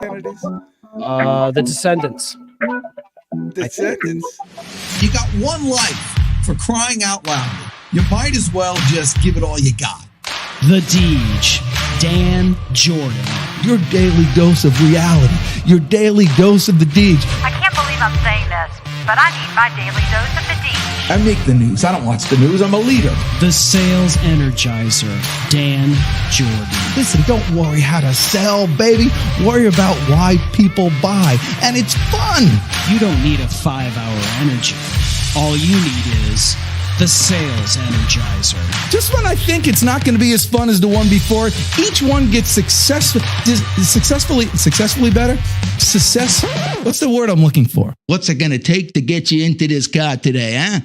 Kennedys? The Descendants. Descendants. You got one life, for crying out loud. You might as well just give it all you got. The Deej, Dan Jourdan. Your daily dose of reality. Your daily dose of the Deej. I can't believe I'm saying this, but I need my daily dose of the Deej. I make the news. I don't watch the news. I'm a leader. The Sales Energizer, Dan Jourdan. Listen, don't worry how to sell, baby. Worry about why people buy. And it's fun. You don't need a 5-hour energy. All you need is the Sales Energizer. Just when I think it's not going to be as fun as the one before, each one gets successfully better. What's the word I'm looking for? What's it going to take to get you into this car today, huh?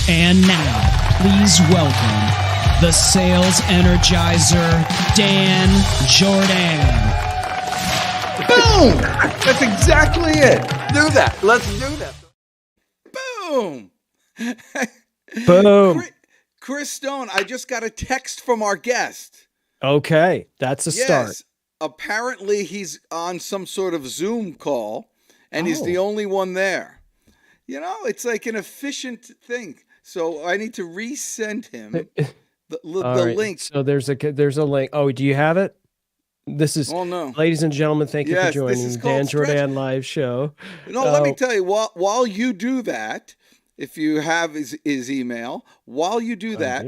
And now, please welcome the Sales Energizer, Dan Jourdan. Boom! That's exactly it. Do that. Let's do that. Boom. Boom. Chris Stone, I just got a text from our guest. Okay, that's a start. Apparently he's on some sort of Zoom call, and he's the only one there. You know, it's like an efficient thing. So I need to resend him the link. So there's a link. Oh, do you have it? This is, ladies and gentlemen, thank you for joining the Dan Jourdan live show. No, let me tell you, while you do that, if you have his email, while you do that,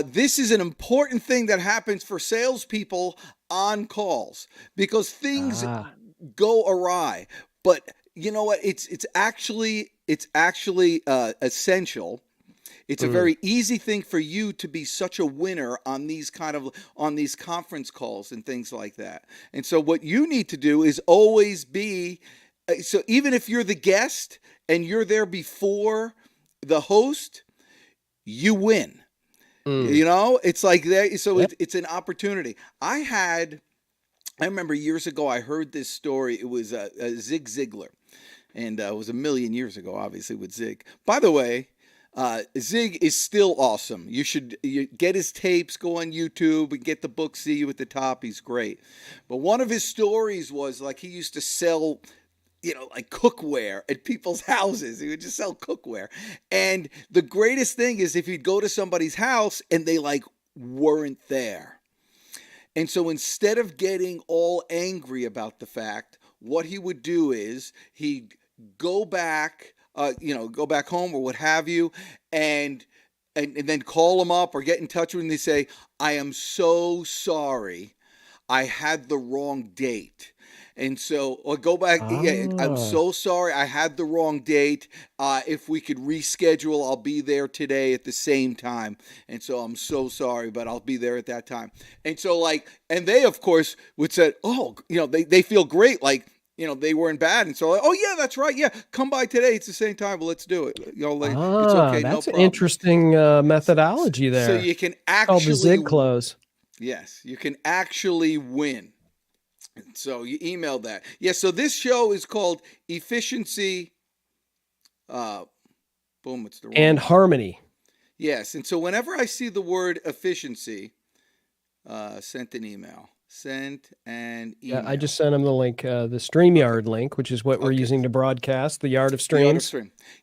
this is an important thing that happens for salespeople on calls because things go awry. But you know what? It's actually essential. It's a very easy thing for you to be such a winner on these conference calls and things like that. And so what you need to do is always be, so even if you're the guest and you're there before the host, you win. You know, it's like that. So it's an opportunity. I remember years ago, I heard this story. It was Zig Ziglar. And it was a million years ago, obviously, with Zig. By the way, Zig is still awesome. You get his tapes, go on YouTube, and get the book, See You at the Top. He's great. But one of his stories was like he used to sell, like cookware at people's houses. He would just sell cookware. And the greatest thing is if you'd go to somebody's house and they weren't there. And so instead of getting all angry about the fact, what he would do is he'd go back, go back home or what have you, and then call them up or get in touch with them. They say, I am so sorry. I had the wrong date. And so, or go back, I'm so sorry. I had the wrong date. If we could reschedule, I'll be there today at the same time. And so I'm so sorry, but I'll be there at that time. And so and they, of course, would say, they feel great. They weren't bad. And so, oh yeah, that's right. Yeah. Come by today. It's the same time. Well, let's do it. It's okay. That's an interesting methodology there. So you can actually, called the Zig close. Yes. You can actually win. So you emailed that. Yeah, so this show is called Efficiency, it's the wrong and Harmony. Yes, and so whenever I see the word efficiency, sent an email. Yeah, I just sent him the link, the StreamYard link, which is what we're using to broadcast, The Art of Streams.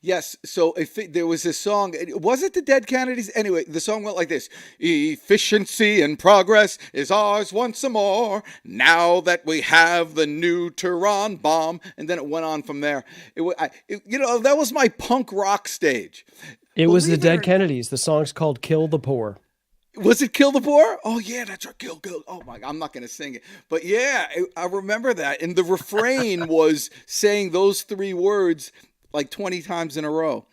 Yes, so there was a song, was it the Dead Kennedys? Anyway, the song went like this: efficiency and progress is ours once more, now that we have the neutron bomb. And then it went on from there. That was my punk rock stage. It was the Dead Kennedys. The song's called Kill the Poor. Was it Kill the Poor? Oh, yeah, that's right. Kill. Oh, my God. I'm not going to sing it. But, yeah, I remember that. And the refrain was saying those three words 20 times in a row.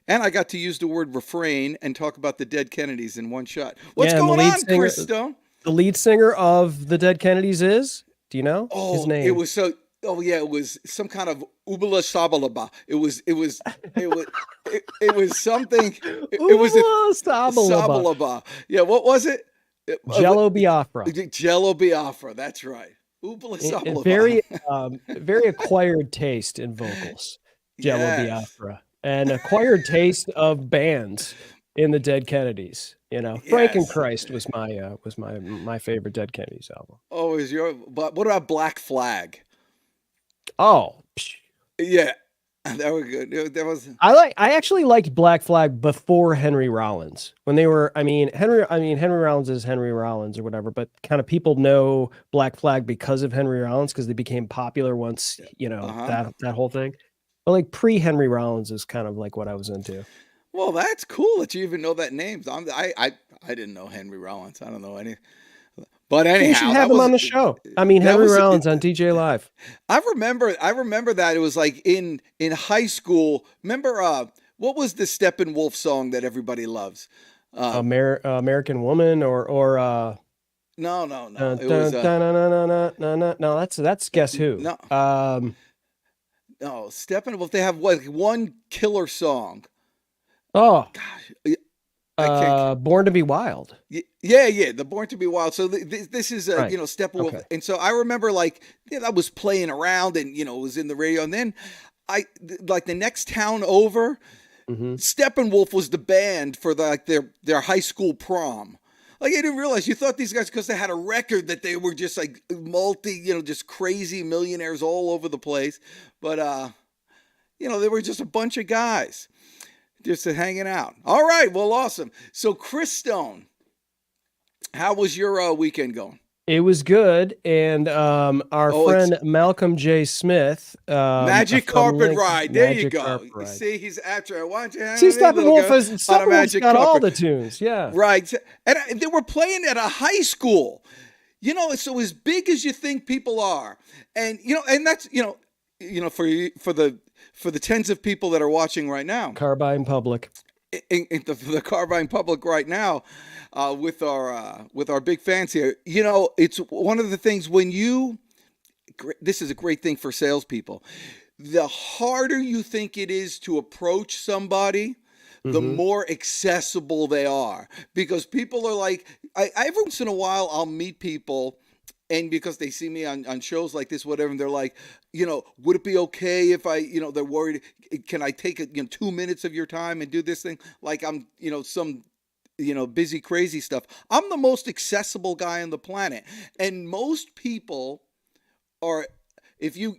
And I got to use the word refrain and talk about the Dead Kennedys in one shot. What's going on, Chris Stone? The lead singer of the Dead Kennedys is? Do you know his name? It was so... Oh yeah, it was some kind of ubala sabalaba. It was something. It was sabalaba. Yeah, what was it? Jello Biafra. Jello Biafra. That's right. Ubala sabalaba. Very acquired taste in vocals. Jello Biafra, and acquired taste of bands in the Dead Kennedys. Frankenchrist was my favorite Dead Kennedys album. Oh, but what about Black Flag? Oh, psh. Yeah, that was good. That was I actually liked Black Flag before Henry Rollins when they were. Henry Rollins is Henry Rollins or whatever, but kind of people know Black Flag because of Henry Rollins because they became popular once that whole thing. But like pre Henry Rollins is kind of like what I was into. Well, that's cool that you even know that name. I didn't know Henry Rollins. I don't know any. But anyhow, We should have him on the show. Henry Rollins on DJ Live. I remember that it was like in high school. Remember what was the Steppenwolf song that everybody loves? American Woman or no. It was no. That's Guess Who. No. No, Steppenwolf. They have like one killer song. Oh, gosh. Born to Be Wild. Yeah, the Born to Be Wild. So this is Right. Steppenwolf, Okay. and so I remember like I was playing around, and it was in the radio, and then like the next town over, Steppenwolf was the band for their high school prom. Like I didn't realize. You thought these guys, because they had a record, that they were just like just crazy millionaires all over the place, but they were just a bunch of guys. Just hanging out. All right. Well, awesome. So, Chris Stone, how was your weekend going? It was good. And our friend Malcolm J. Smith. Magic Carpet Ride. There you go. Ride. See, he's after it. Why don't you have See, me, little girl, Steppenwolf's got all the tunes. Yeah. Right. And they were playing at a high school. So as big as you think people are. And, and that's, for the tens of people that are watching right now, Carbine Public, in the Carbine Public right now, with our big fans here, it's one of the things this is a great thing for salespeople. The harder you think it is to approach somebody, the more accessible they are, because people are like, every once in a while I'll meet people. And because they see me on shows like this, whatever, and they're like, would it be okay if I, they're worried, can I take 2 minutes of your time and do this thing? Like I'm, some, busy, crazy stuff. I'm the most accessible guy on the planet. And most people are, if you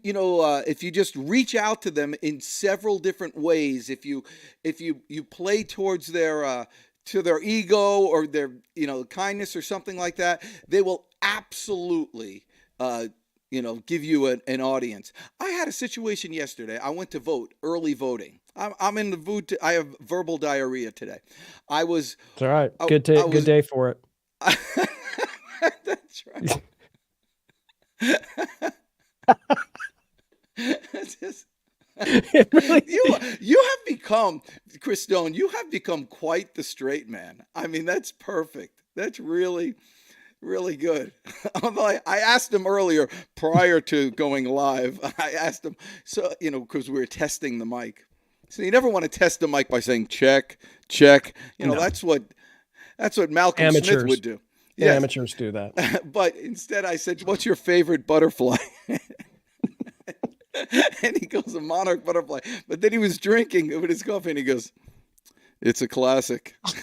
just reach out to them in several different ways, if you play towards their, to their ego or their, kindness or something like that, they will absolutely, give you an audience. I had a situation yesterday. I went to vote, early voting. I'm in the mood. I have verbal diarrhea today. It's all right. Good day for it. That's right. You have become, Chris Stone, you have become quite the straight man. That's perfect. That's really, really good. Although I asked him earlier, prior to going live, I asked him, so, because we were testing the mic. So you never want to test the mic by saying check. No. That's what Malcolm Smith would do. Yes. Amateurs do that. But instead I said, what's your favorite butterfly? And he goes, a monarch butterfly. But then he was drinking with his coffee and he goes, it's a classic. And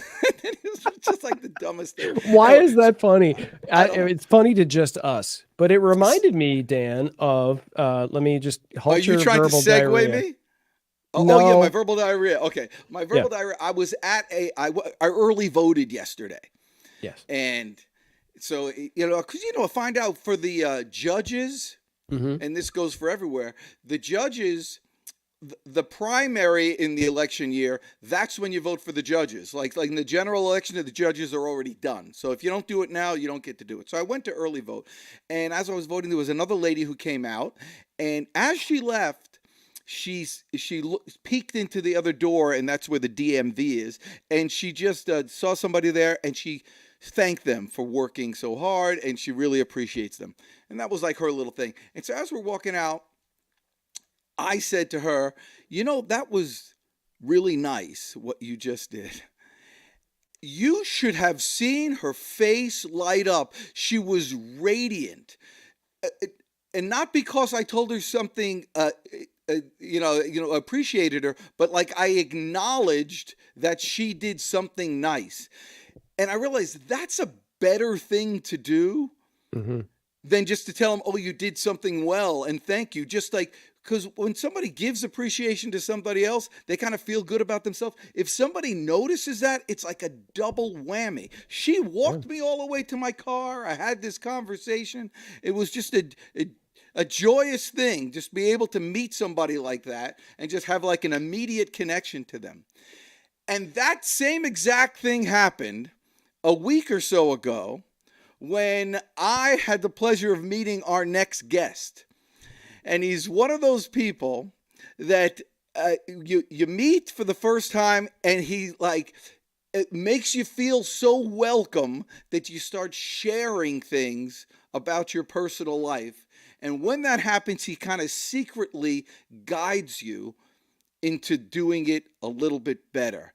it was just like the dumbest thing. Why is that funny? It's funny to just us, but it reminded me, Dan, of, let me just halt your verbal diarrhea. Are you trying to segue me? No. Oh, yeah, my verbal diarrhea. Okay. My verbal diarrhea. I was at I early voted yesterday. Yes. And so, because, find out for the judges, and this goes for everywhere, the judges, the primary in the election year, that's when you vote for the judges. Like in the general election, the judges are already done. So if you don't do it now, you don't get to do it. So I went to early vote. And as I was voting, there was another lady who came out. And as she left, she peeked into the other door, and that's where the DMV is. And she just saw somebody there, and she thanked them for working so hard, and she really appreciates them. And that was like her little thing. And so as we're walking out, I said to her, that was really nice what you just did. You should have seen her face light up. She was radiant. And not because I told her something, appreciated her, but like I acknowledged that she did something nice. And I realized that's a better thing to do than just to tell them, oh, you did something well and thank you. Just like, because when somebody gives appreciation to somebody else, they kind of feel good about themselves. If somebody notices that, it's like a double whammy. She walked me all the way to my car. I had this conversation. It was just a joyous thing, just be able to meet somebody like that and just have like an immediate connection to them. And that same exact thing happened a week or so ago when I had the pleasure of meeting our next guest. And he's one of those people that you meet for the first time, and he like it makes you feel so welcome that you start sharing things about your personal life. And when that happens, he kind of secretly guides you into doing it a little bit better.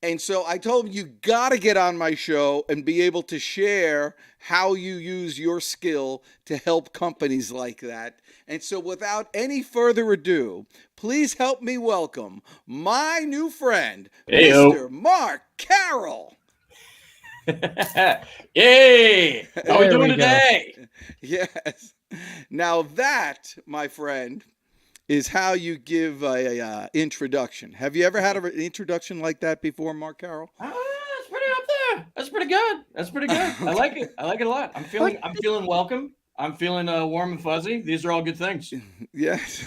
And so I told him, you got to get on my show and be able to share how you use your skill to help companies like that. And so without any further ado, please help me welcome my new friend, Mr. Mark Carroll. Yay! How we There doing we go. today? Yes. Now that, my friend, is how you give a introduction. Have you ever had an introduction like that before, Mark Carroll? That's pretty up there. That's pretty good. That's pretty good. I like it. I like it a lot. I'm feeling welcome. I'm feeling warm and fuzzy. These are all good things. Yes.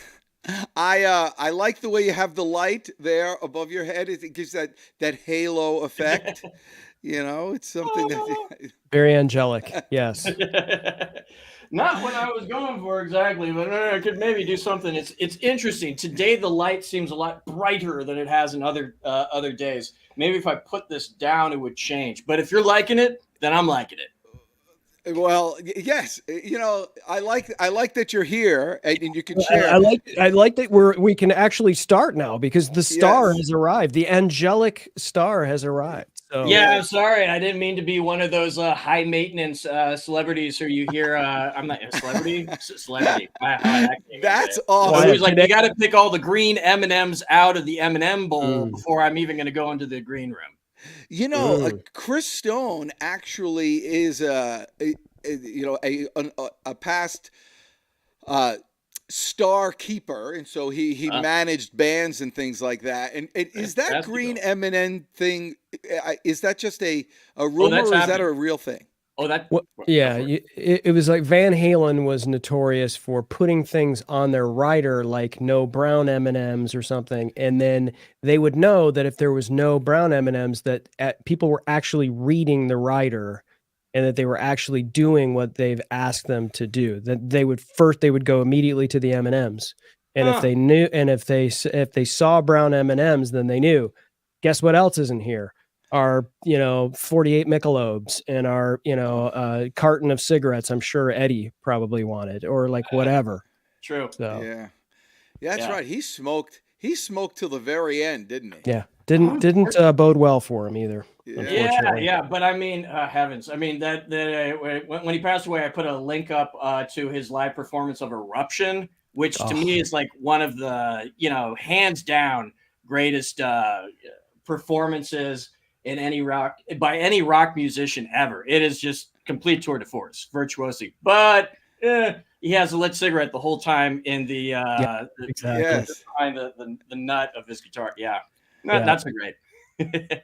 I like the way you have the light there above your head. It gives that halo effect. You know, it's something that Very angelic. Yes. Not what I was going for exactly, but I could maybe do something. It's interesting. Today the light seems a lot brighter than it has in other days. Maybe if I put this down, it would change. But if you're liking it, then I'm liking it. Well, yes, you know, I like that you're here and you can share. I like that we can actually start now because the star has arrived. The angelic star has arrived. So yeah, I'm sorry. I didn't mean to be one of those high maintenance celebrities who you hear. I'm not a celebrity. Celebrity. That's awesome. So he's like, you got to pick all the green M&Ms out of the M&M bowl before I'm even going to go into the green room. You know, Chris Stone actually is a past star keeper, and so he managed bands and things like that. And is that green M&M thing? Is that just a rumor, or is that a real thing? Oh, that yeah. It was like Van Halen was notorious for putting things on their rider like no brown M&Ms or something, and then they would know that if there was no brown M&Ms, that people were actually reading the rider, and that they were actually doing what they've asked them to do. That they would go immediately to the M&Ms, and if they knew, and if they saw brown M&Ms, then they knew. Guess what else isn't here? Our 48 Michelobes and our carton of cigarettes. I'm sure Eddie probably wanted, or like whatever. True. So Yeah, that's right. He smoked till the very end, didn't he? Yeah, didn't bode well for him either. Yeah. But I mean, heavens! I mean that when he passed away, I put a link up to his live performance of Eruption, which to me is like one of the hands down greatest performances in any rock musician ever. It is just complete tour de force, virtuosi. But he has a lit cigarette the whole time in the behind the nut of his guitar. That's a great.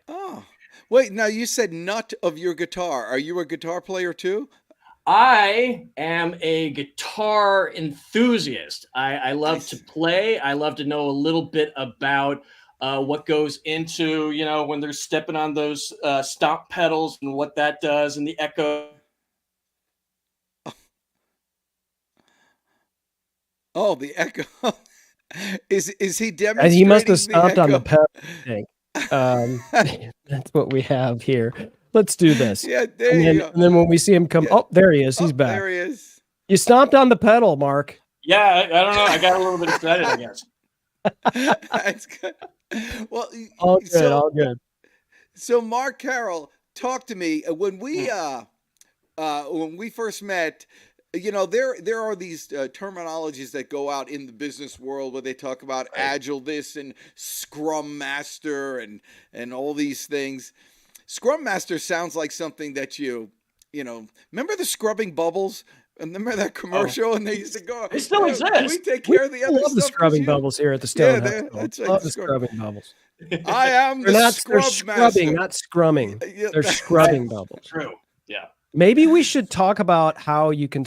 Oh, wait! Now you said nut of your guitar. Are you a guitar player too? I am a guitar enthusiast. I love to play. I love to know a little bit about what goes into, when they're stepping on those stomp pedals and what that does and the echo. Oh, the echo. Is he demonstrating? He must have stomped on the pedal. That's what we have here. Let's do this. Yeah, there you go. And then when we see him come, there he is. He's back. There he is. You stomped on the pedal, Mark. Yeah, I don't know. I got a little bit excited, I guess. That's good. Well, all good. So, Mark Carroll, talk to me. When we first met, there are these terminologies that go out in the business world where they talk about Agile this and Scrum Master and all these things. Scrum Master sounds like something that you remember the scrubbing bubbles? And remember that commercial? And they used to go, They still exist. We take care of the other love the stuff. 'cause scrubbing you-" bubbles here at the Yeah, Stone House. that's right. Love the scrubbing bubbles. I am They're the not. They're scrub scrubbing, master. not scrumming. Yeah, They're scrubbing bubbles. True. Yeah. Maybe we should talk about how you can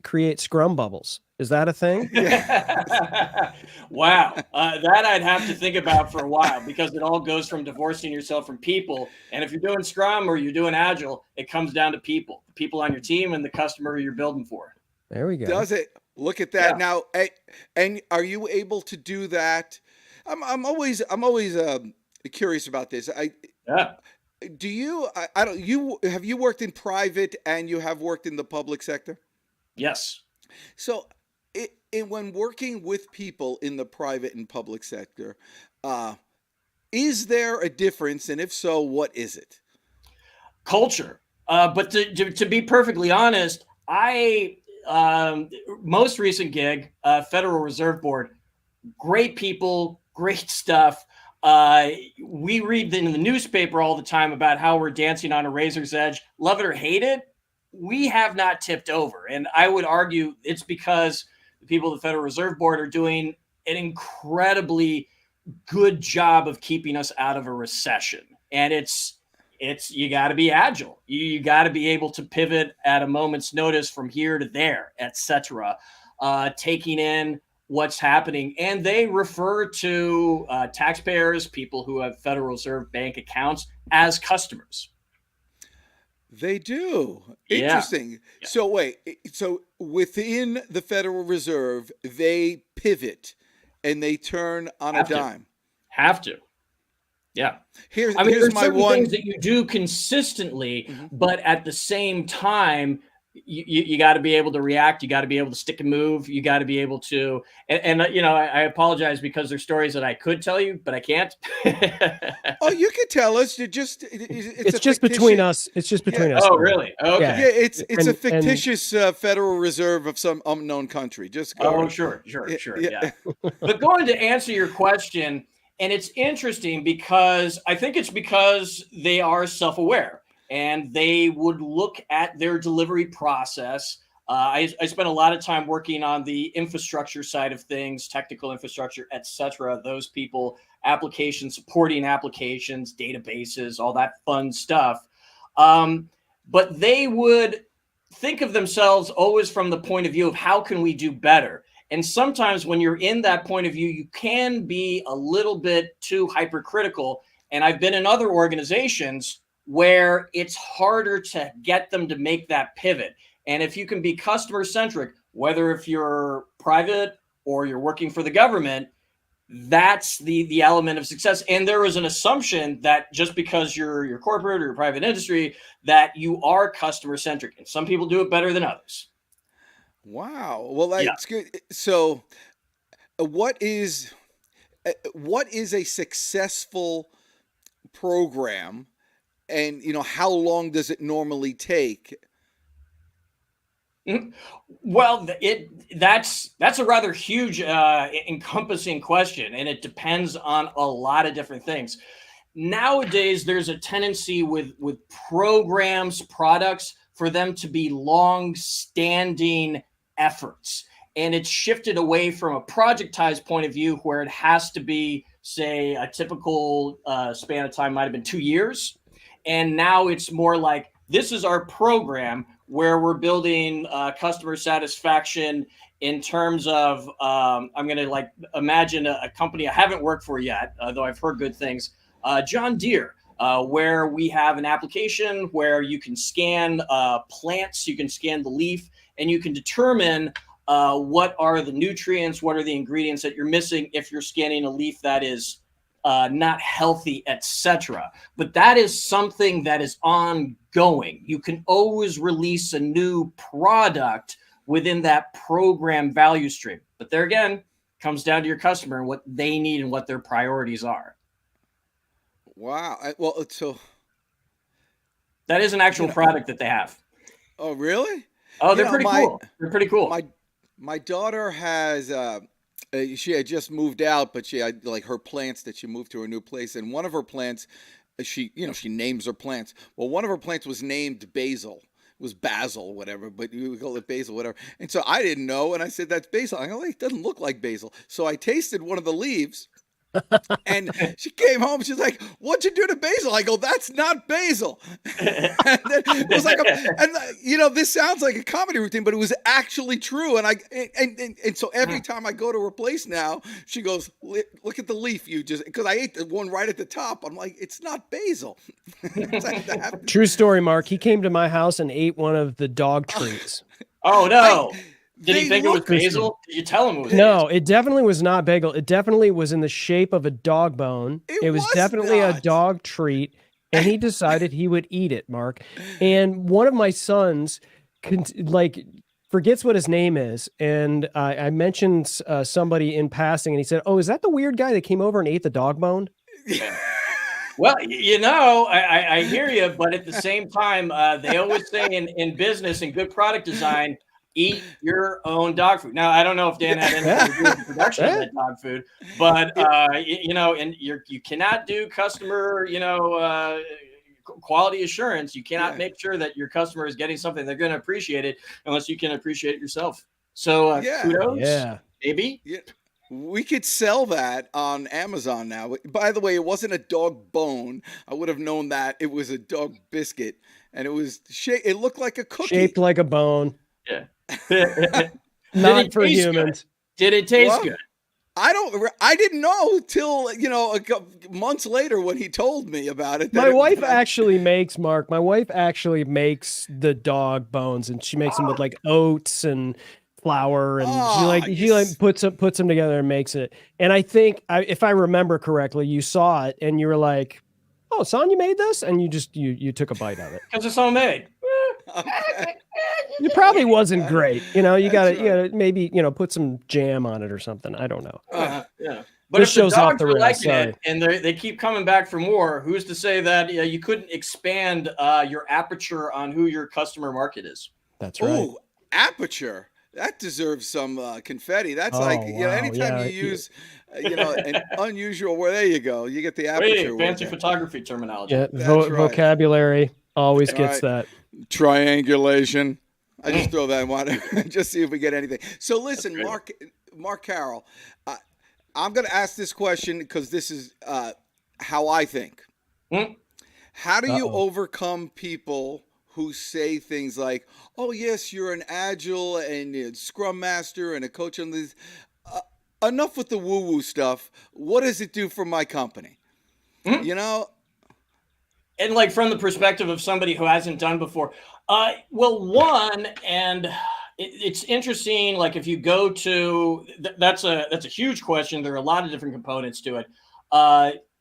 create scrum bubbles. Is that a thing? Wow. That I'd have to think about for a while, because it all goes from divorcing yourself from people. And if you're doing Scrum or you're doing Agile, it comes down to people, the people on your team and the customer you're building for. There we go. Does it? Look at that. Yeah. Now, and are you able to do that? I'm always curious about this. Yeah. Do you? I don't. Have you worked in private and you have worked in the public sector? Yes. So, when working with people in the private and public sector, is there a difference? And if so, what is it? Culture. But to be perfectly honest, most recent gig, Federal Reserve Board, great people, great stuff. We read in the newspaper all the time about how we're dancing on a razor's edge. Love it or hate it, we have not tipped over. And I would argue it's because the people of the Federal Reserve Board are doing an incredibly good job of keeping us out of a recession. And it's you got to be agile. You got to be able to pivot at a moment's notice from here to there, etc. Taking in what's happening. And they refer to taxpayers, people who have Federal Reserve Bank accounts, as customers. They do. Yeah. Interesting. Yeah. So wait, so within the Federal Reserve, they pivot and they turn on a dime. Have to. Yeah. Here's there's my certain one things that you do consistently, but at the same time, you got to be able to react. You got to be able to stick and move. You got to be able to, and I apologize because there's stories that I could tell you, but I can't. Oh, you can tell us. It's just between us. It's just between us. Oh, really? Okay. Yeah. Yeah, it's a And- fictitious Federal Reserve of some unknown country. Just go. Oh, sure. Yeah. Yeah. But going to answer your question, and it's interesting because I think it's because they are self-aware and they would look at their delivery process. I spent a lot of time working on the infrastructure side of things, technical infrastructure, etc. Those people, applications, supporting applications, databases, all that fun stuff. But they would think of themselves always from the point of view of how can we do better? And sometimes when you're in that point of view, you can be a little bit too hypercritical. And I've been in other organizations where it's harder to get them to make that pivot. And if you can be customer centric, whether if you're private or you're working for the government, that's the element of success. And there is an assumption that just because you're corporate or you're private industry, that you are customer centric. And some people do it better than others. Wow. Well, that's good. So, what is a successful program, and how long does it normally take? Well, that's a rather huge, encompassing question, and it depends on a lot of different things. Nowadays, there's a tendency with programs, products, for them to be long-standing efforts, and it's shifted away from a projectized point of view where it has to be, say, a typical span of time might have been 2 years, and now it's more like this is our program where we're building customer satisfaction in terms of I'm going to imagine a company I haven't worked for yet, though I've heard good things, John Deere. Where we have an application where you can scan plants, you can scan the leaf, and you can determine what are the nutrients, what are the ingredients that you're missing if you're scanning a leaf that is not healthy, etc. But that is something that is ongoing. You can always release a new product within that program value stream. But there again, comes down to your customer and what they need and what their priorities are. Wow. So that is an actual product that they have. Oh, really? Oh, they're pretty cool. They're pretty cool. My daughter has she had just moved out, but she had her plants that she moved to her new place, and one of her plants, she names her plants. Well, one of her plants was named Basil, was basil, whatever, but you would call it basil, whatever. And so I didn't know, and I said, that's basil. I go, it doesn't look like basil. So I tasted one of the leaves, and she came home. She's like, "What'd you do to basil?" I go, "That's not basil." And then it was like, this sounds like a comedy routine, but it was actually true. And so every time I go to her place now, she goes, "Look at the leaf you just," because I ate the one right at the top. I'm like, "It's not basil." True story, Mark. He came to my house and ate one of the dog treats. Oh no. Did he think it was basil? Did you tell him it was No, basil? it definitely was not bagel. It definitely was in the shape of a dog bone. It was definitely a dog treat, and he decided he would eat it, Mark. And one of my sons, forgets what his name is, and I mentioned somebody in passing, and he said, "Oh, is that the weird guy that came over and ate the dog bone?" Well, I hear you, but at the same time, they always say in business and good product design, eat your own dog food. Now, I don't know if Dan had anything to do with the production of that dog food, but and you cannot do customer, quality assurance. You cannot make sure that your customer is getting something they're going to appreciate it unless you can appreciate it yourself. So kudos, maybe. Yeah. We could sell that on Amazon now. By the way, it wasn't a dog bone. I would have known that. It was a dog biscuit, and it was it looked like a cookie. Shaped like a bone. Yeah. Not for humans. Did it taste good? I didn't know till, a couple months later when he told me about it. My wife actually makes the dog bones, and she makes them with like oats and flour, and she puts them together and makes it. And I think if I remember correctly, you saw it and you were like, "Oh, son, you made this?" And you took a bite of it. Because it's homemade. It probably wasn't great. You gotta maybe put some jam on it or something. I don't know. Yeah. But this if the shows off dogs the are rails, liking sorry. it and they keep coming back for more, who's to say that you couldn't expand your aperture on who your customer market is? That's right. Ooh, aperture. That deserves some confetti. That's anytime you use, an unusual word. There you go. You get the aperture. Fancy photography terminology. Yeah, vocabulary always gets that. Triangulation. I just throw that in one, just see if we get anything. So listen, Mark Carroll, I'm going to ask this question because this is how I think. How do you overcome people who say things like, "Oh yes, you're an Agile and Scrum Master and a coach on this"? Enough with the woo-woo stuff. What does it do for my company? And like from the perspective of somebody who hasn't done before, it's interesting. Like if you go to that's a huge question. There are a lot of different components to it.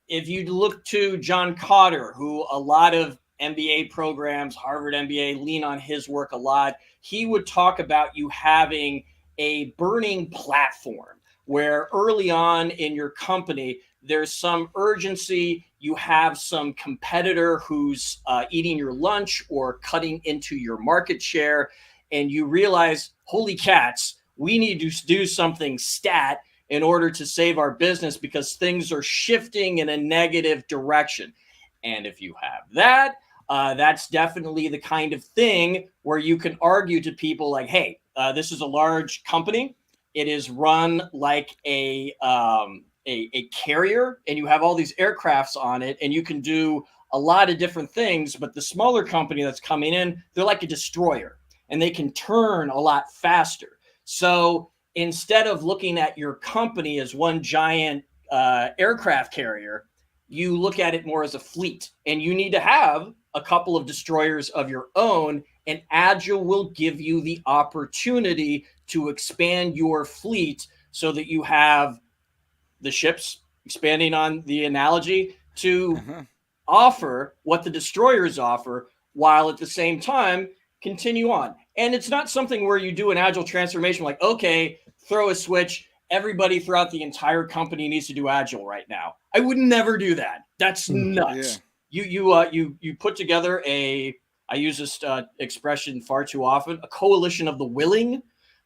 If you look to John Cotter, who a lot of MBA programs, Harvard MBA, lean on his work a lot, he would talk about you having a burning platform where early on in your company, there's some urgency. You have some competitor who's eating your lunch or cutting into your market share, and you realize, holy cats, we need to do something stat in order to save our business because things are shifting in a negative direction. And if you have that, that's definitely the kind of thing where you can argue to people like, hey, this is a large company. It is run like a carrier, and you have all these aircrafts on it, and you can do a lot of different things. But the smaller company that's coming in, they're like a destroyer, and they can turn a lot faster. So instead of looking at your company as one giant aircraft carrier, you look at it more as a fleet, and you need to have a couple of destroyers of your own, and Agile will give you the opportunity to expand your fleet so that you have the ships, expanding on the analogy, to offer what the destroyers offer, while at the same time continue on. And it's not something where you do an Agile transformation like, okay, throw a switch, everybody throughout the entire company needs to do Agile right now. I would never do that. That's nuts. Yeah. You put together I use this expression far too often, a coalition of the willing,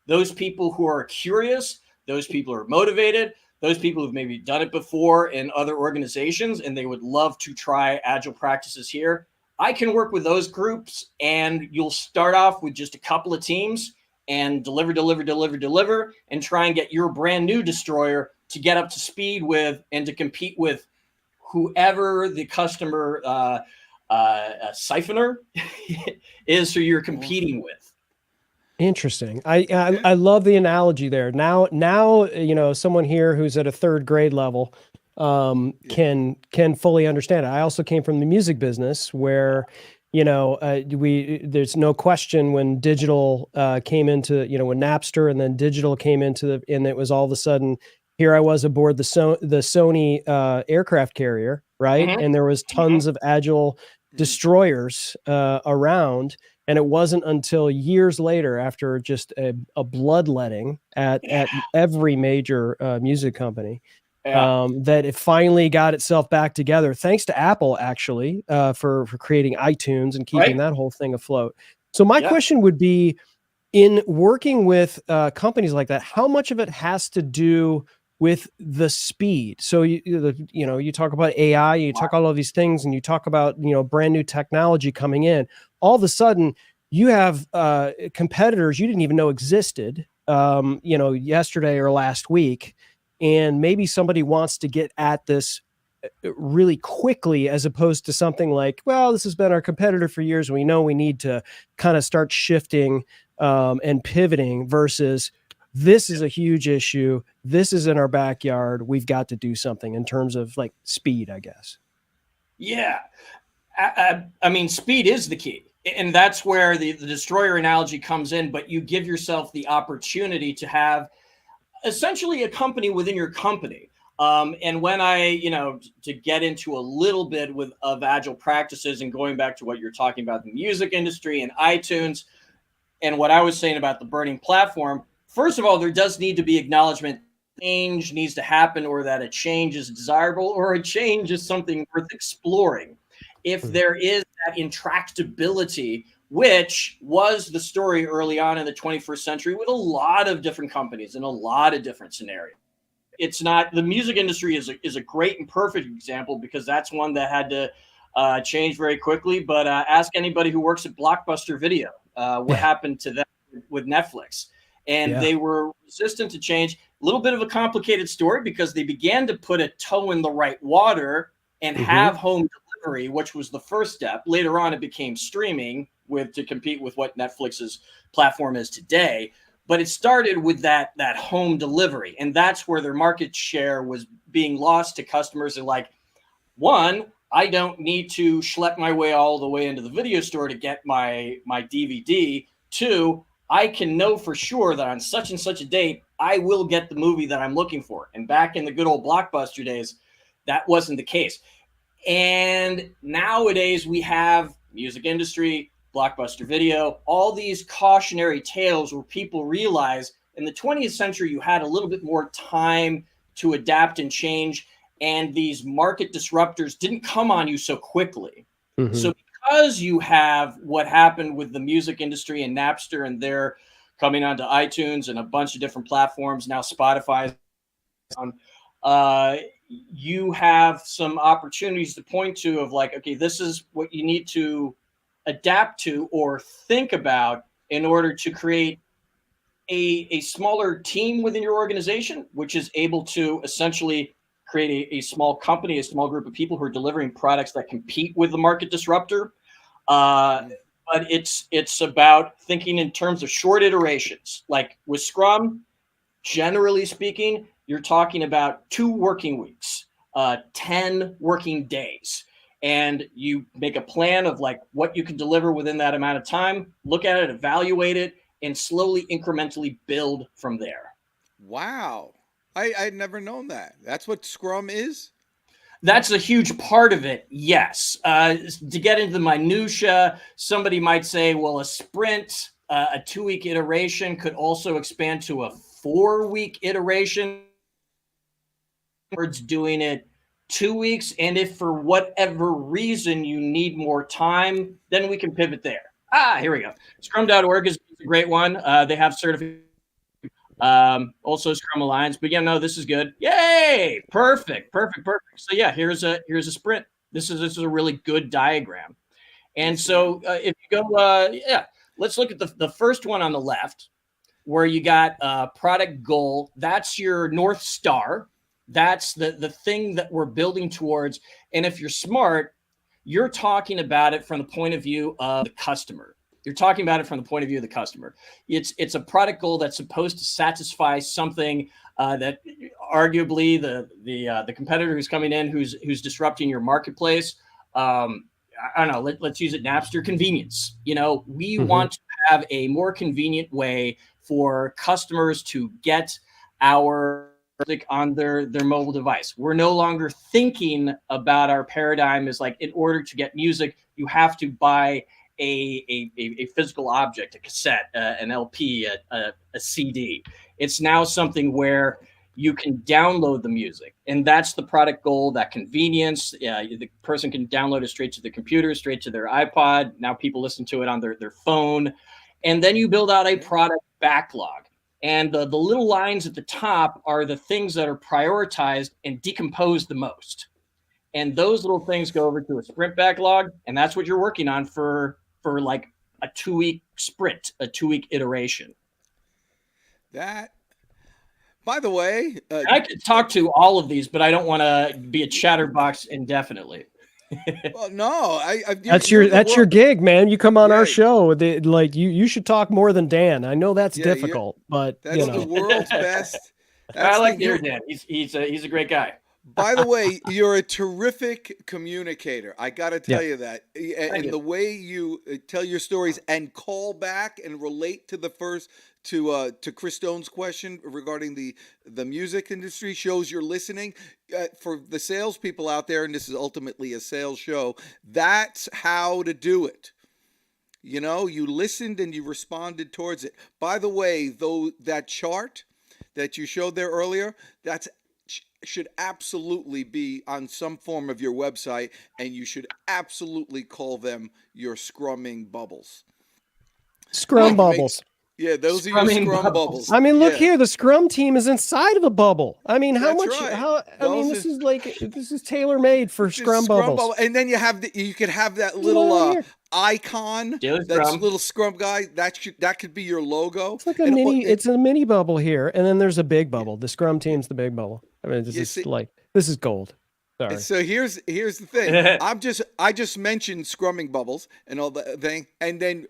those people who are curious, those people who are motivated, those people who've maybe done it before in other organizations, and they would love to try Agile practices here. I can work with those groups, and you'll start off with just a couple of teams and deliver, and try and get your brand new destroyer to get up to speed with and to compete with whoever the customer siphoner is who you're competing with. Interesting. I love the analogy there. Now, someone here who's at a third grade level can fully understand it. I also came from the music business where, there's no question when digital came into, when Napster and then digital came into and it was all of a sudden, here I was aboard the Sony aircraft carrier, right? Mhm. And there was tons of Agile destroyers around. And it wasn't until years later, after just a bloodletting at every major music company, that it finally got itself back together, thanks to Apple, actually, for creating iTunes and keeping that whole thing afloat. So my question would be, in working with companies like that, how much of it has to do with the speed? So you talk about AI, you talk all of these things, and you talk about brand new technology coming in. All of a sudden, you have competitors you didn't even know existed, yesterday or last week, and maybe somebody wants to get at this really quickly, as opposed to something like, well, this has been our competitor for years, and we know we need to kind of start shifting and pivoting, versus this is a huge issue. This is in our backyard. We've got to do something in terms of like speed, I guess. Yeah. I mean, speed is the key. And that's where the destroyer analogy comes in, but you give yourself the opportunity to have essentially a company within your company. And when to get into a little bit of Agile practices, and going back to what you're talking about, the music industry and iTunes, and what I was saying about the burning platform, first of all, there does need to be acknowledgement change needs to happen, or that a change is desirable, or a change is something worth exploring. If there is that intractability, which was the story early on in the 21st century with a lot of different companies in a lot of different scenarios. It's not, the music industry is a great and perfect example, because that's one that had to change very quickly. But ask anybody who works at Blockbuster Video what happened to them with Netflix. And they were resistant to change. A little bit of a complicated story, because they began to put a toe in the right water and have home delivery, which was the first step. Later on, it became streaming to compete with what Netflix's platform is today. But it started with that home delivery, and that's where their market share was being lost to customers. And like, one, I don't need to schlep my way all the way into the video store to get my DVD. Two, I can know for sure that on such and such a date, I will get the movie that I'm looking for. And back in the good old Blockbuster days, that wasn't the case. And nowadays we have music industry, Blockbuster Video, all these cautionary tales where people realize in the 20th century, you had a little bit more time to adapt and change. And these market disruptors didn't come on you so quickly. So because you have what happened with the music industry and Napster, and they're coming onto iTunes and a bunch of different platforms, now Spotify, you have some opportunities to point to of like, okay, this is what you need to adapt to or think about in order to create a smaller team within your organization, which is able to essentially create a small company, a small group of people who are delivering products that compete with the market disruptor. But it's about thinking in terms of short iterations. Like with Scrum, generally speaking, you're talking about 2 working weeks, 10 working days. And you make a plan of like what you can deliver within that amount of time, look at it, evaluate it, and slowly incrementally build from there. Wow. I'd never known that. That's what Scrum is? That's a huge part of it, yes. To get into the minutia, somebody might say, well, a sprint, a 2-week iteration could also expand to a 4-week iteration. It's doing it 2 weeks. And if for whatever reason you need more time, then we can pivot there. Here we go. Scrum.org is a great one. They have certification. Also Scrum Alliance, but yeah, no, this is good. Yay! Perfect. So yeah, here's a sprint. This is a really good diagram. And Yes, so if you go, let's look at the first one on the left, where you got product goal. That's your North Star. That's the thing that we're building towards. And if you're smart, you're talking about it from the point of view of the customer. You're talking about it from the point of view of the customer. It's a product goal that's supposed to satisfy something that arguably the competitor who's coming in, who's disrupting your marketplace. I don't know. Let's use it. Napster convenience. We want to have a more convenient way for customers to get our music on their mobile device. We're no longer thinking about our paradigm as like, in order to get music, you have to buy a physical object, a cassette, an LP, a CD. It's now something where you can download the music, and that's the product goal, that convenience. The person can download it straight to their computer, straight to their iPod. Now people listen to it on their phone. And then you build out a product backlog. And the little lines at the top are the things that are prioritized and decomposed the most. And those little things go over to a sprint backlog, and that's what you're working on for like a 2-week sprint, a 2-week iteration. That, by the way, I could talk to all of these, but I don't want to be a chatterbox indefinitely. well, no, That's your gig, man. You come on Yeah. our show. You should talk more than Dan. I know that's Yeah, difficult, but that's the world's best. I like Dan. He's a great guy. By the way, you're a terrific communicator. I got to tell you that. And the way you tell your stories and call back and relate to the first to Chris Stone's question regarding the music industry shows you're listening. For the salespeople out there, and this is ultimately a sales show, that's how to do it. You listened and you responded towards it. By the way, though, that chart that you showed there earlier, should absolutely be on some form of your website, and you should absolutely call them your scrumming bubbles. Scrum bubbles. Yeah, those are your scrum bubbles. I mean, look here. The Scrum team is inside of a bubble. I mean, how That's much? right. This is tailor made for Scrum bubbles. And then you could have that little icon, Daily that Scrum. little Scrum guy. That could be your logo. It's like a mini. It's a mini bubble here, and then there's a big bubble. The Scrum team's the big bubble. I mean, this is gold. Sorry. So here's the thing. I just mentioned scrumming bubbles and all the thing, and then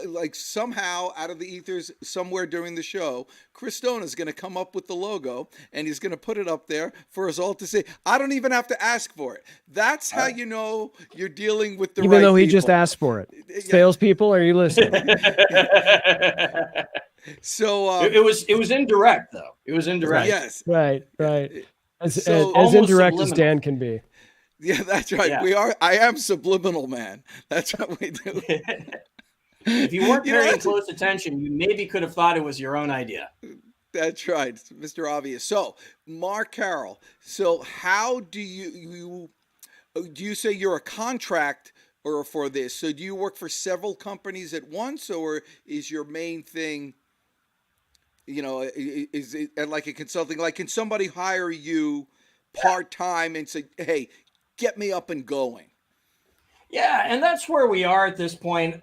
like somehow out of the ethers somewhere during the show, Chris Stone is going to come up with the logo and he's going to put it up there for us all to see. I don't even have to ask for it. That's how you know you're dealing with the even right though he people. just asked for it. Salespeople, are you listening? So it was indirect though. It was indirect. Yes. Right. As almost indirect as subliminal. Dan can be. Yeah, that's right. Yeah. We are. I am subliminal, man. That's what we do. If you weren't paying close attention, you maybe could have thought it was your own idea. That's right, Mr. Obvious. So, Mark Carroll. So, how do you say you're a contract or for this? So, do you work for several companies at once, or is your main thing, is it like a consulting? Like, can somebody hire you part time and say, "Hey, get me up and going"? Yeah, and that's where we are at this point.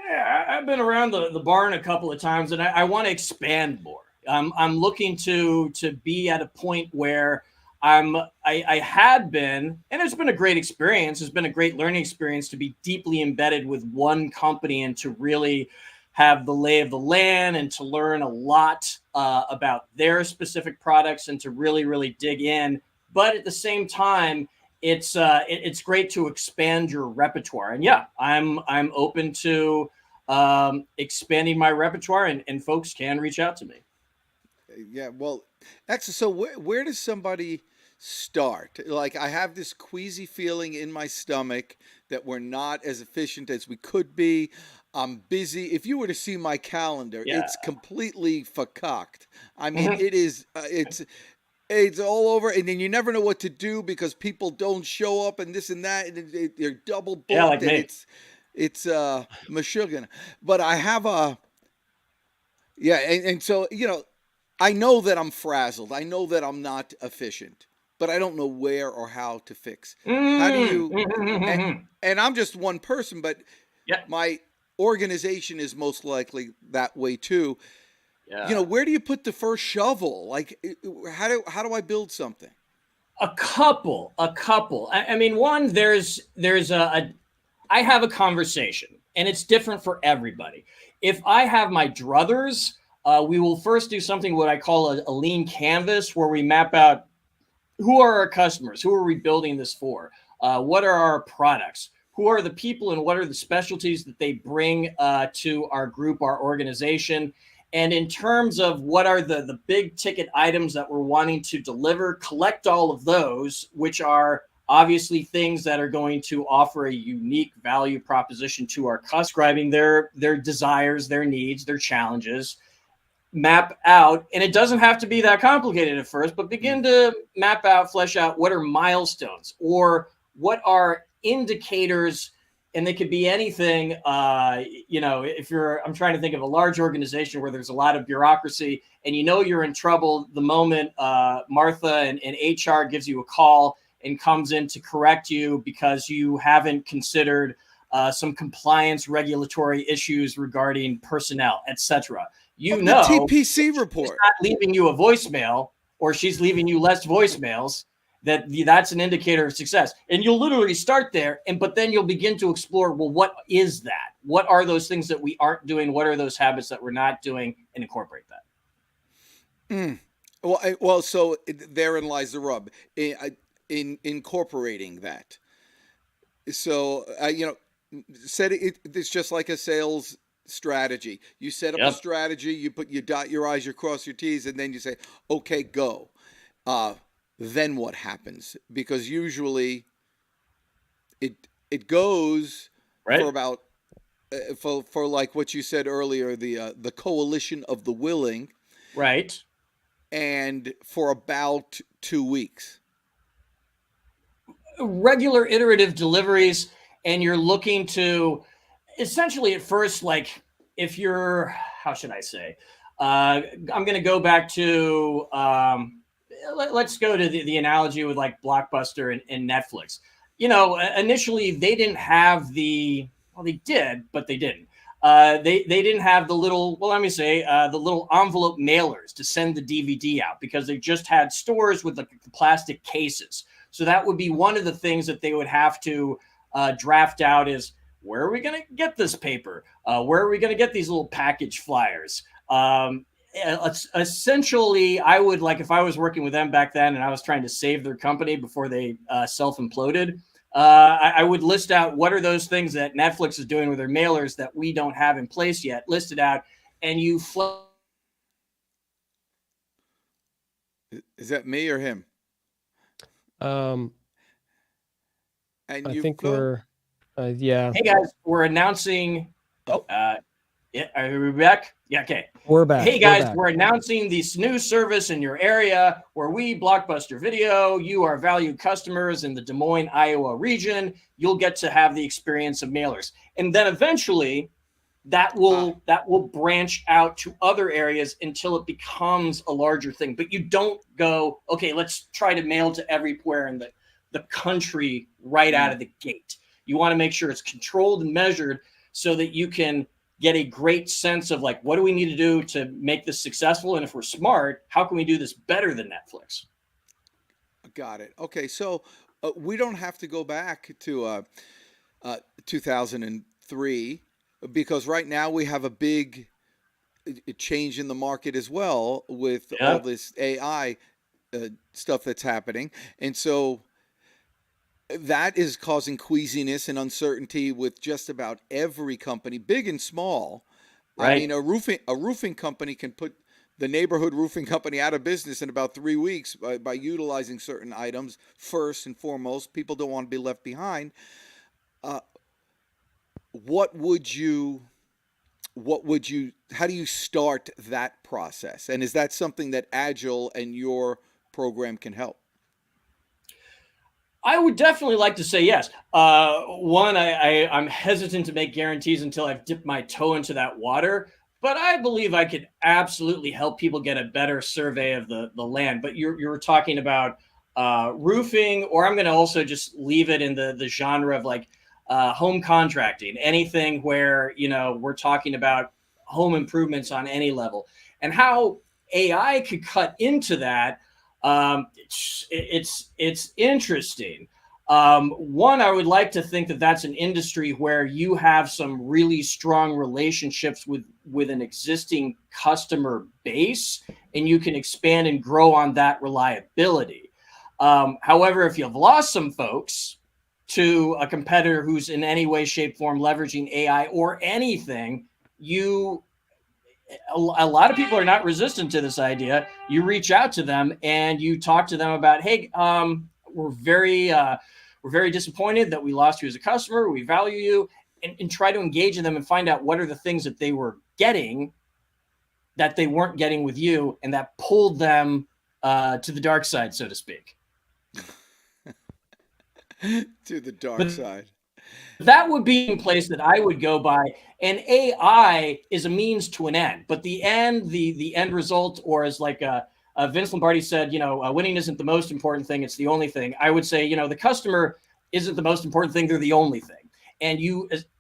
I've been around the barn a couple of times, and I want to expand more. I'm looking to be at a point where I had been, and it's been a great experience. It's been a great learning experience to be deeply embedded with one company and to really have the lay of the land and to learn a lot about their specific products and to really, really dig in. But at the same time, it's great to expand your repertoire. And yeah, I'm open to expanding my repertoire, and folks can reach out to me. Yeah, well, actually, so where does somebody start? Like, I have this queasy feeling in my stomach that we're not as efficient as we could be. I'm busy. If you were to see my calendar, it's completely fakaked. I mean, it is. It's all over, and then you never know what to do because people don't show up, and this and that, and they're double booked. Yeah, like me. And it's Meshuggah. But I have and so I know that I'm frazzled. I know that I'm not efficient. but I don't know where or how to fix. How do you? And I'm just one person, but Yeah. my organization is most likely that way too. Yeah. Where do you put the first shovel? Like, how do I build something? A couple. I mean, one, there's I have a conversation, and it's different for everybody. If I have my druthers, we will first do something what I call a lean canvas, where we map out who are our customers, who are we building this for, what are our products, who are the people, and what are the specialties that they bring to our group, our organization. And in terms of what are the big ticket items that we're wanting to deliver, collect all of those, which are obviously things that are going to offer a unique value proposition to our customers, describing their desires, their needs, their challenges, map out, and it doesn't have to be that complicated at first, but begin to map out, flesh out what are milestones or what are indicators. And they could be anything, if I'm trying to think of a large organization where there's a lot of bureaucracy and you're in trouble the moment Martha and HR gives you a call and comes in to correct you because you haven't considered some compliance regulatory issues regarding personnel, etc. The TPC report. She's not leaving you a voicemail, or she's leaving you less voicemails. That's an indicator of success. And you'll literally start there, but then you'll begin to explore, well, what is that? What are those things that we aren't doing? What are those habits that we're not doing? And incorporate that. Well, so therein lies the rub in incorporating that. So, said it's just like a sales strategy. You set up a strategy, you dot your I's, you cross your T's, and then you say, okay, go. Then what happens? Because usually it goes for about for like what you said earlier, the coalition of the willing, right? And for about 2 weeks. Regular iterative deliveries, and you're looking to essentially at first, like if you're, how should I say? I'm going to go back to. Let's go to the analogy with like Blockbuster and Netflix. Initially they didn't have they did, but they didn't. They didn't have the little, the little envelope mailers to send the DVD out because they just had stores with the plastic cases. So that would be one of the things that they would have to draft out is, where are we going to get this paper? Where are we going to get these little package flyers? Essentially, I would, like, if I was working with them back then and I was trying to save their company before they self-imploded, I would list out what are those things that Netflix is doing with their mailers that we don't have in place yet, list it out, and you Is that me or him? And I think we're yeah. Hey guys, we're announcing are we back? Yeah, okay. We're back. Hey guys, we're announcing this new service in your area where we, Blockbuster Video, you are valued customers in the Des Moines, Iowa region. You'll get to have the experience of mailers. And then eventually that will branch out to other areas until it becomes a larger thing. But you don't go, okay, let's try to mail to everywhere in the country right out of the gate. You want to make sure it's controlled and measured so that you can get a great sense of like, what do we need to do to make this successful? And if we're smart, how can we do this better than Netflix? Got it. Okay. So we don't have to go back to 2003 because right now we have a big change in the market as well with all this AI stuff that's happening. And so that is causing queasiness and uncertainty with just about every company, big and small. Right. I mean, a roofing company can put the neighborhood roofing company out of business in about 3 weeks by utilizing certain items first and foremost. People don't want to be left behind. How do you start that process? And is that something that Agile and your program can help? I would definitely like to say yes. One, I'm hesitant to make guarantees until I've dipped my toe into that water, but I believe I could absolutely help people get a better survey of the land. But you're talking about roofing, or I'm going to also just leave it in the genre of like home contracting, anything where, we're talking about home improvements on any level, and how AI could cut into that. It's interesting. One, I would like to think that that's an industry where you have some really strong relationships with an existing customer base, and you can expand and grow on that reliability. However, if you've lost some folks to a competitor who's in any way, shape, form leveraging AI or anything, a lot of people are not resistant to this idea. You reach out to them and you talk to them about, hey, we're very disappointed that we lost you as a customer. We value you, and try to engage in them and find out what are the things that they were getting that they weren't getting with you, and that pulled them to the dark side, so to speak. To the dark side. That would be a place that I would go by. And AI is a means to an end, but the end result, or as like Vince Lombardi said, winning isn't the most important thing; it's the only thing. I would say, the customer isn't the most important thing; they're the only thing. And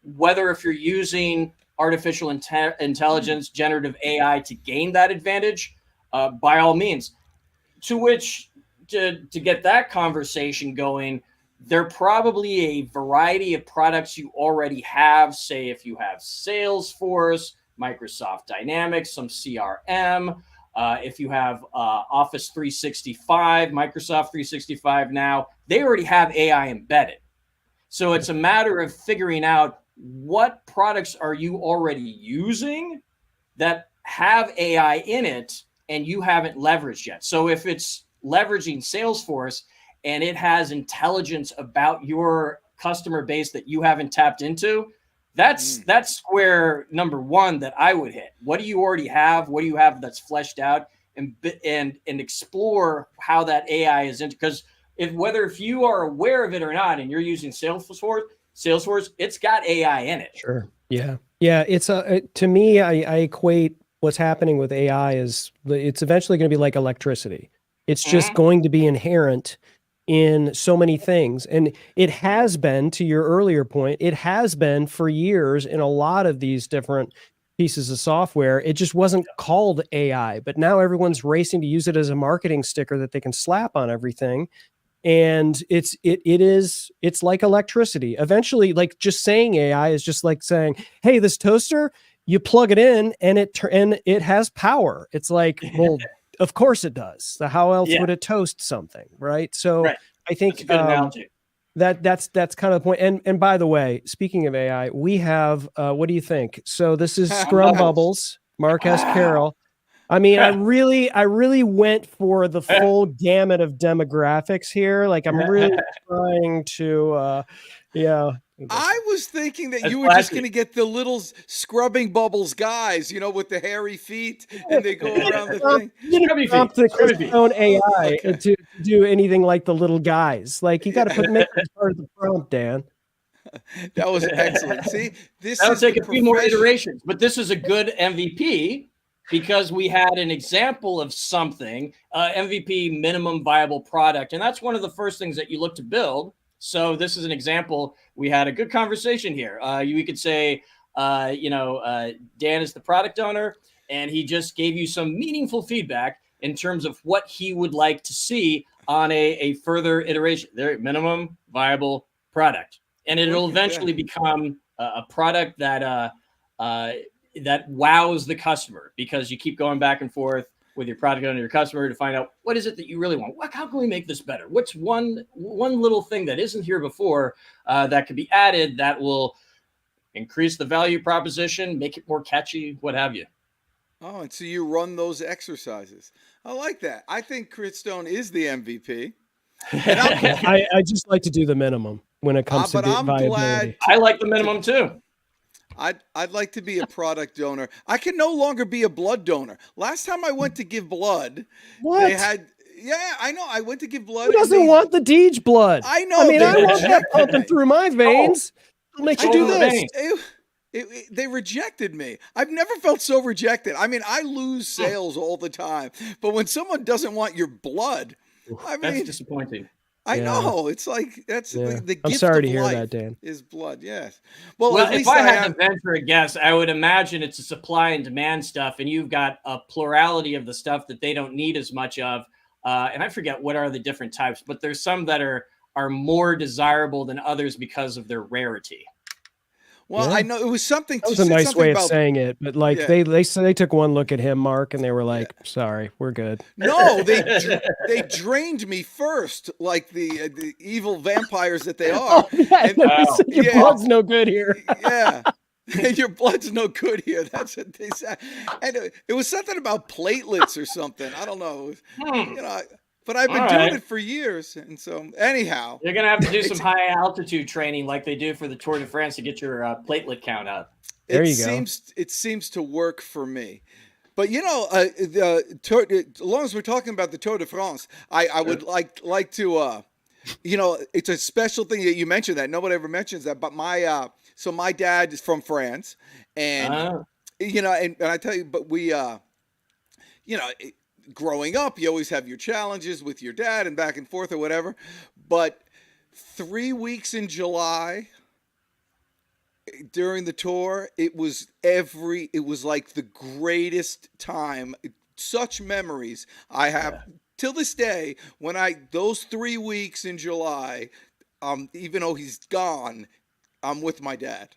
whether if you're using artificial intelligence, generative AI to gain that advantage, by all means. To which, to get that conversation going, there are probably a variety of products you already have. Say if you have Salesforce, Microsoft Dynamics, some CRM, if you have Office 365, Microsoft 365 now, they already have AI embedded. So it's a matter of figuring out what products are you already using that have AI in it and you haven't leveraged yet. So if it's leveraging Salesforce and it has intelligence about your customer base that you haven't tapped into, that's square number one that I would hit. What do you already have? What do you have that's fleshed out? And explore how that AI is into, because if you are aware of it or not, and you're using Salesforce, it's got AI in it. Sure. Yeah. It's to me, I equate what's happening with AI is it's eventually going to be like electricity. It's just going to be inherent in so many things. And it has been, to your earlier point, it has been for years in a lot of these different pieces of software. It just wasn't called AI, but now everyone's racing to use it as a marketing sticker that they can slap on everything. And it's like electricity. Eventually, like just saying AI is just like saying, hey, this toaster, you plug it in and it has power. It's like, well, of course it does. How else would it toast something, right? So I think that's kind of the point. And by the way, speaking of AI, we have what do you think? So this is Scrum Bubbles, Mark Carroll. I mean, I really went for the full gamut of demographics here. Like I'm really trying to I was thinking that you were just going to get the little scrubbing bubbles guys, with the hairy feet, and they go around the thing. You don't prompt the own AI to do anything like the little guys. Like you got to make that part of the prompt, Dan. That was excellent. See, that'll take a few more iterations, but this is a good MVP because we had an example of something, MVP, minimum viable product, and that's one of the first things that you look to build. So this is an example. We had a good conversation here. We could say, Dan is the product owner, and he just gave you some meaningful feedback in terms of what he would like to see on a further iteration. Their minimum viable product, and it'll eventually become a product that wows the customer, because you keep going back and forth with your product owner and your customer to find out what is it that you really want. How can we make this better? What's one little thing that isn't here before that could be added that will increase the value proposition, make it more catchy, what have you? Oh, and so you run those exercises. I like that. I think Chris Stone is the MVP. I just like to do the minimum when it comes to viability. I like the minimum too. I'd like to be a product donor. I can no longer be a blood donor. Last time I went to give blood, they had. Yeah, I know. I went to give blood. Who doesn't want the Deej blood? I know. I mean, I want that pumping through my veins. What makes you do this? They rejected me. I've never felt so rejected. I mean, I lose sales all the time, but when someone doesn't want your blood, I That's mean, disappointing. I Yeah. know. It's like that's Yeah. the I'm gift sorry of to hear life that, Dan. is blood. Yes. Well, Well, at if least I I had am. to venture a guess, I would imagine it's a supply and demand stuff, and you've got a plurality of the stuff that they don't need as much of. And I forget what are the different types, but there's some that are more desirable than others because of their rarity. Well, Yeah. I know it was something. That was a said nice something way of about, saying it, but like Yeah. they took one look at him, Mark, and they were like, "Sorry, we're good." No, they drained me first, like the evil vampires that they are. Oh yeah, And- they said your yeah. blood's no good here. Yeah. Your blood's no good here. That's what they said. And it was something about platelets or something. I don't know. You know, but I've been All doing right. it for years. And so anyhow, You're gonna have to do some high altitude training like they do for the Tour de France to get your platelet count up. There it you go. seems to work for me. But you know, as long as we're talking about the Tour de France, I would like to you know, it's a special thing that you mentioned that nobody ever mentions that. But my dad is from France, and you know, and I tell you, but we you know, growing up, you always have your challenges with your dad and back and forth or whatever. But 3 weeks in July during the tour, it was like the greatest time. Such memories I have till this day when those 3 weeks in July, even though he's gone, I'm with my dad.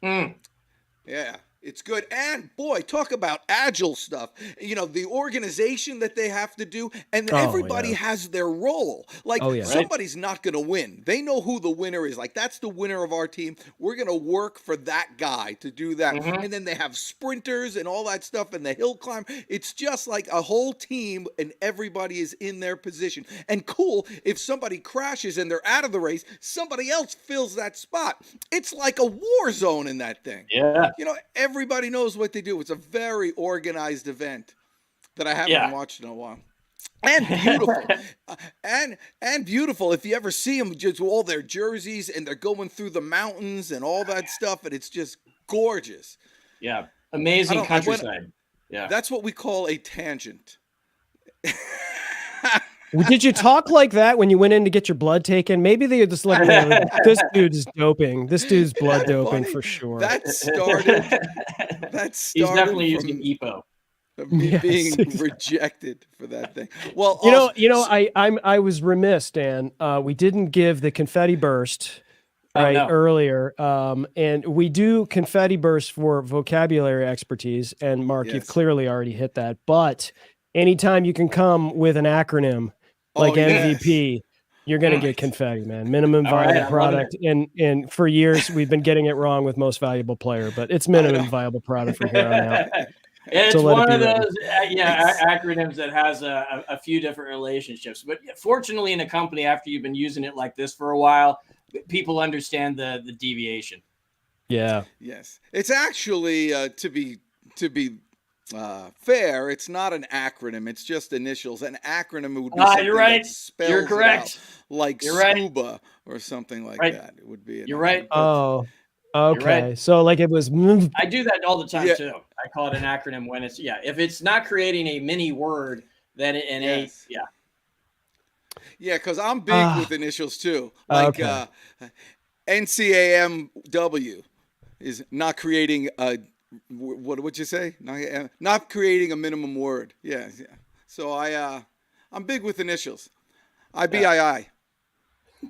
Yeah. It's good. And boy, talk about agile stuff. You know, the organization that they have to do, and everybody has their role. Like somebody's not going to win. They know who the winner is. Like that's the winner of our team. We're going to work for that guy to do that. And then they have sprinters and all that stuff and the hill climb. It's just like a whole team and everybody is in their position. And cool, if somebody crashes and they're out of the race, somebody else fills that spot. It's like a war zone in that thing. Yeah. You know, everybody knows what they do. It's a very organized event that I haven't watched in a while. And beautiful. and beautiful. If you ever see them, just all their jerseys and they're going through the mountains and all that stuff, and it's just gorgeous. Yeah. Amazing countryside. Yeah. That's what we call a tangent. Did you talk like that when you went in to get your blood taken? Maybe they just like, this dude's doping. This dude's blood doping for sure. That started. He's definitely using EPO. Me being rejected for that thing. Well, I was remiss, Dan. We didn't give the confetti burst earlier, and we do confetti burst for vocabulary expertise. And Mark, you've clearly already hit that. But anytime you can come with an acronym like MVP, you're going to get confetti, man. Minimum viable product. And for years, we've been getting it wrong with most valuable player, but it's minimum viable product from here on out. It's one of those acronyms that has a few different relationships. But fortunately, in a company, after you've been using it like this for a while, people understand the deviation. Yeah. Yes. It's actually, to be fair, it's not an acronym. It's just initials. An acronym would be something you're right. that spells You're correct. It out, like scuba or something like that. It would be. You're right. Oh, okay. Right. So like it was. I do that all the time too. I call it an acronym when it's if it's not creating a mini word, then Yeah, because I'm big with initials too. Like NCAMW is not creating a. What would you say? Not creating a minimum word. Yeah. So I'm big with initials. IBII.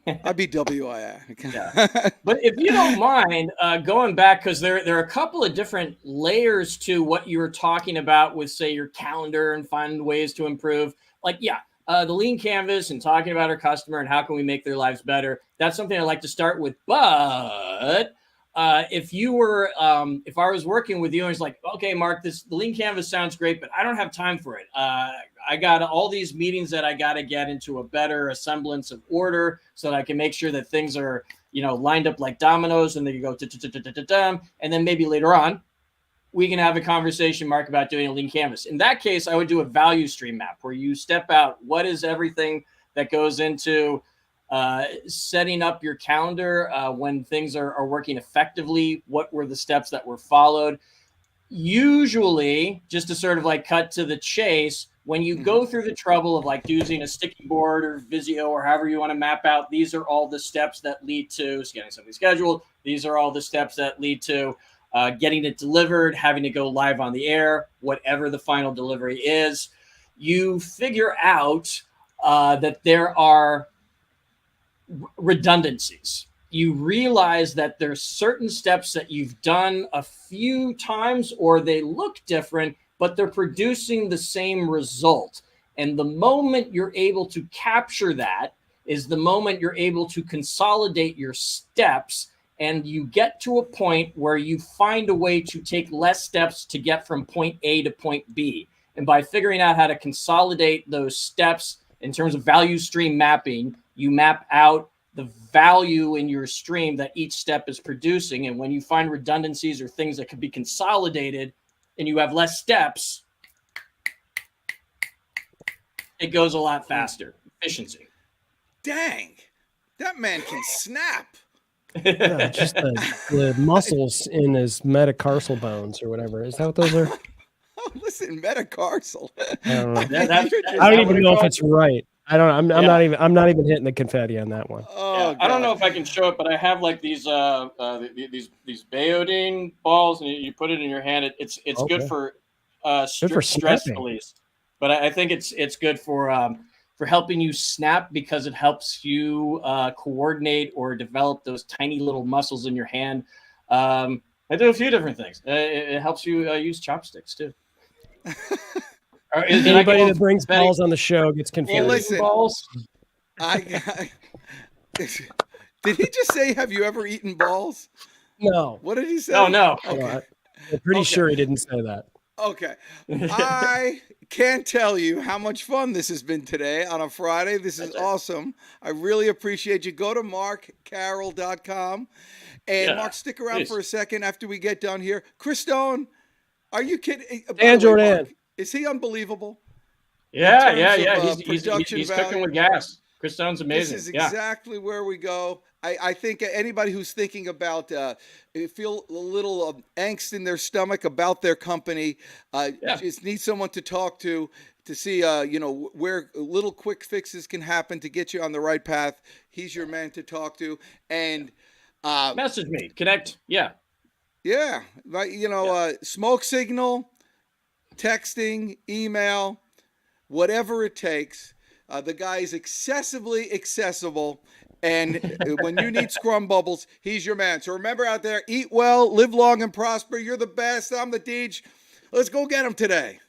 IBWII. Yeah. But if you don't mind going back, because there are a couple of different layers to what you were talking about with, say, your calendar and find ways to improve. Like, the lean canvas and talking about our customer and how can we make their lives better. That's something I'd like to start with. But if I was working with you and it's like, okay, Mark, the lean canvas sounds great, but I don't have time for it. I got all these meetings that I got to get into a better semblance of order so that I can make sure that things are, lined up like dominoes, and then you go, and then maybe later on, we can have a conversation, Mark, about doing a lean canvas. In that case, I would do a value stream map where you step out what is everything that goes into setting up your calendar when things are working effectively. What were the steps that were followed? Usually, just to sort of like cut to the chase, when you go through the trouble of like using a sticky board or Visio or however you want to map out, these are all the steps that lead to getting something scheduled. These are all the steps that lead to getting it delivered, having to go live on the air, whatever the final delivery is. You figure out that there are redundancies. You realize that there's certain steps that you've done a few times or they look different, but they're producing the same result. And the moment you're able to capture that is the moment you're able to consolidate your steps, and you get to a point where you find a way to take less steps to get from point A to point B. And by figuring out how to consolidate those steps in terms of value stream mapping, you map out the value in your stream that each step is producing. And when you find redundancies or things that could be consolidated and you have less steps, it goes a lot faster. Efficiency. Dang, that man can snap. Yeah, just the muscles in his metatarsal bones or whatever. Is that what those are? Oh, listen, metatarsal. I don't know. I I don't even know if it's right. I don't. I'm Yeah. not even hitting the confetti on that one. Oh, I don't know God. if I can show it, but I have like these Bayodine balls, and you put it in your hand. It's good Okay. for for stress snapping. release. But I think it's good for helping you snap, because it helps you coordinate or develop those tiny little muscles in your hand. I do a few different things. It helps you use chopsticks too. Did I Anybody go that brings confetti? balls on the show gets confused. listen. balls? Did he just say, have you ever eaten balls? No, What did he say? No, no. Okay. I'm pretty Okay. sure he didn't say that. Okay. I can't tell you how much fun this has been today on a Friday. This is awesome. I really appreciate you. Go to markcarroll.com. And Yeah, Mark, stick around please. for a second after we get done here. Chris Stone, are you kidding? By Dan the way, Jourdan. Mark, is he unbelievable? Yeah, terms yeah, of, yeah. production He's value. cooking with gas. Chris Stone's amazing. This is Yeah. exactly where we go. I think anybody who's thinking about feel a little angst in their stomach about their company, just need someone to talk to see where little quick fixes can happen to get you on the right path. He's your man to talk to. And Message me. Connect. Yeah. yeah, like smoke signal, texting, email, whatever it takes. The guy is excessively accessible. And when you need scrum bubbles, he's your man. So remember out there, eat well, live long and prosper. You're the best. I'm the Deej. Let's go get him today.